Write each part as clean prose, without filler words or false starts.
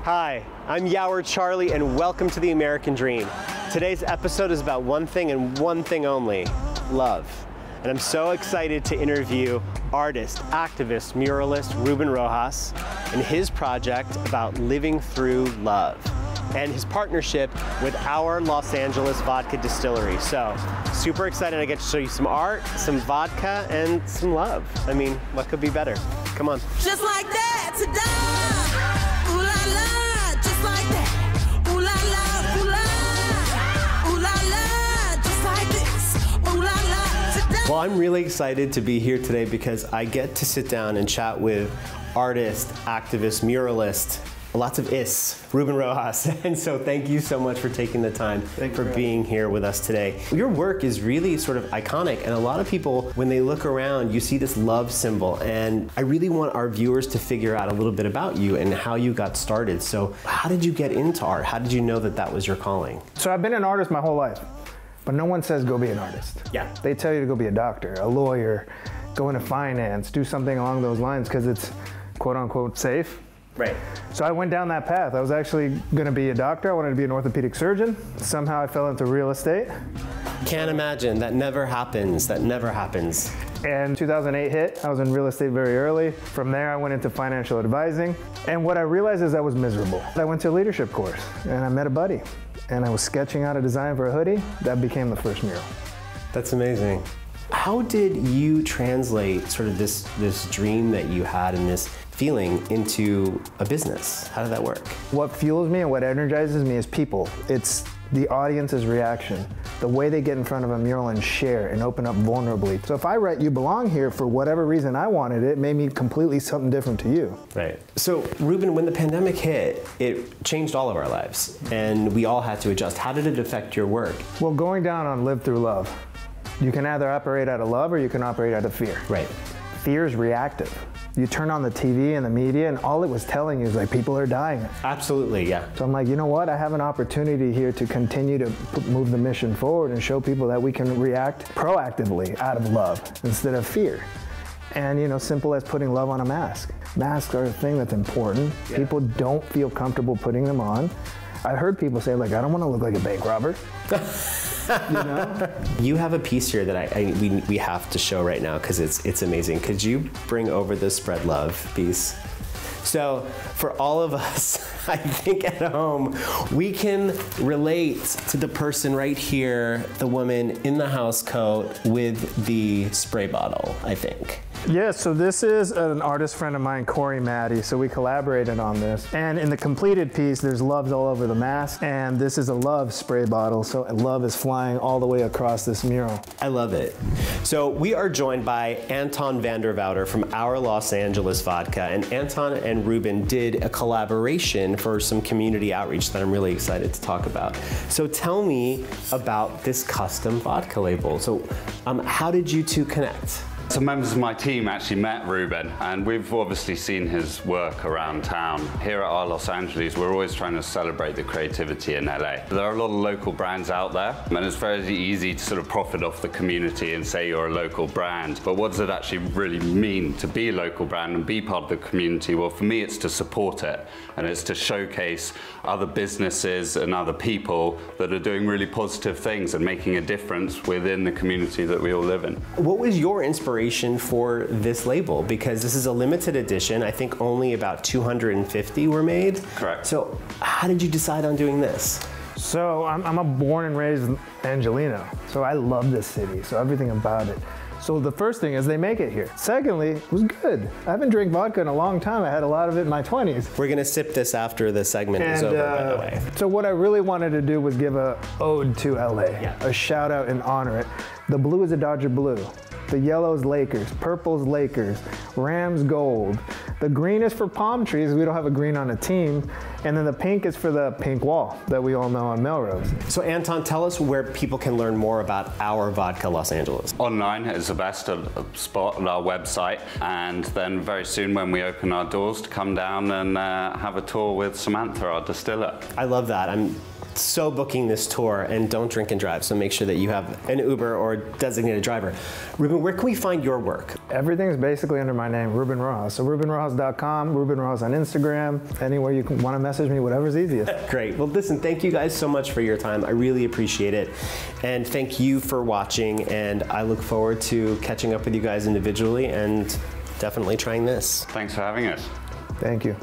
Hi, I'm Yower Charlie and welcome to the American Dream. Today's episode is about one thing and one thing only, love. And I'm so excited to interview artist, activist, muralist Ruben Rojas and his project about living through love and his partnership with our Los Angeles Vodka distillery. So super excited I get to show you some art, some vodka, and some love. I mean, what could be better? Come on. Just like that, ta-da! Ooh la la, just like that. Ooh la la, ooh la, ooh la la, just like this. Ooh la la, ta-da! Well, I'm really excited to be here today because I get to sit down and chat with artist, activist, muralist, lots of Ruben Rojas. And so thank you so much for taking the time for being here with us today. Your work is really sort of iconic, and a lot of people, when they look around, you see this love symbol, and I really want our viewers to figure out a little bit about you and how you got started. So how did you get into art? How did you know that that was your calling? So I've been an artist my whole life, but no one says go be an artist. Yeah. They tell you to go be a doctor, a lawyer, go into finance, do something along those lines because it's quote unquote safe. Right. So I went down that path. I was actually going to be a doctor. I wanted to be an orthopedic surgeon. Somehow I fell into real estate. Can't imagine. That never happens. That never happens. And 2008 hit. I was in real estate very early. From there, I went into financial advising. And what I realized is I was miserable. I went to a leadership course and I met a buddy. And I was sketching out a design for a hoodie. That became the first mural. That's amazing. How did you translate sort of this dream that you had and this feeling into a business? How did that work? What fuels me and what energizes me is people. It's the audience's reaction, the way they get in front of a mural and share and open up vulnerably. So if I write "You Belong Here" for whatever reason I wanted, it made me completely something different to you. Right. So Ruben, when the pandemic hit, it changed all of our lives and we all had to adjust. How did it affect your work? Well, going down on Live Through Love. You can either operate out of love or you can operate out of fear. Right. Fear is reactive. You turn on the TV and the media and all it was telling you is like people are dying. Absolutely, yeah. So I'm like, you know what? I have an opportunity here to continue to move the mission forward and show people that we can react proactively out of love instead of fear. And you know, simple as putting love on a mask. Masks are a thing that's important. Yeah. People don't feel comfortable putting them on. I heard people say like, I don't want to look like a bank robber. You know? You have a piece here that we have to show right now because it's amazing. Could you bring over the Spread Love piece? So for all of us, I think at home, we can relate to the person right here, the woman in the house coat with the spray bottle, I think. Yeah, so this is an artist friend of mine, Corey Maddie, so we collaborated on this. And in the completed piece, there's loves all over the mask, and this is a love spray bottle, so love is flying all the way across this mural. I love it. So we are joined by Anton van der Wouter from our Los Angeles Vodka, and Anton and Ruben did a collaboration for some community outreach that I'm really excited to talk about. So tell me about this custom vodka label. So how did you two connect? Some members of my team actually met Ruben, and we've obviously seen his work around town. Here at our Los Angeles, we're always trying to celebrate the creativity in LA. There are a lot of local brands out there, and it's very easy to sort of profit off the community and say you're a local brand. But what does it actually really mean to be a local brand and be part of the community? Well, for me, it's to support it, and it's to showcase other businesses and other people that are doing really positive things and making a difference within the community that we all live in. What was your inspiration for this label? Because this is a limited edition. I think only about 250 were made. Correct. So how did you decide on doing this? So I'm a born and raised Angelino, so I love this city, so everything about it. So the first thing is they make it here. Secondly, it was good. I haven't drank vodka in a long time. I had a lot of it in my 20s. We're gonna sip this after the segment is over, by the way. So what I really wanted to do was give a ode to LA, a shout out and honor it. The blue is a Dodger blue. The yellow's Lakers, purple's Lakers, Rams gold. The green is for palm trees, we don't have a green on a team. And then the pink is for the pink wall that we all know on Melrose. So Anton, tell us where people can learn more about our Vodka Los Angeles. Online is the best spot on our website, and then very soon when we open our doors to come down and have a tour with Samantha, our distiller. I love that. I'm so booking this tour, and don't drink and drive, so make sure that you have an Uber or designated driver. Ruben, where can we find your work? Everything's basically under my name, Ruben Rojas. So RubenRojas.com, Ruben Rojas on Instagram, anywhere you want to message me, whatever's easiest. Great. Well, listen, thank you guys so much for your time. I really appreciate it. And thank you for watching. And I look forward to catching up with you guys individually and definitely trying this. Thanks for having us. Thank you.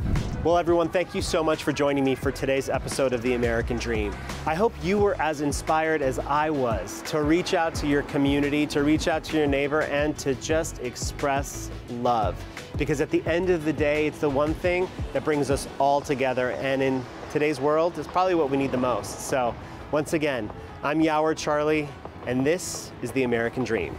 Well, everyone, thank you so much for joining me for today's episode of The American Dream. I hope you were as inspired as I was to reach out to your community, to reach out to your neighbor, and to just express love. Because at the end of the day, it's the one thing that brings us all together. And in today's world, it's probably what we need the most. So once again, I'm Yoward Charlie, and this is The American Dream.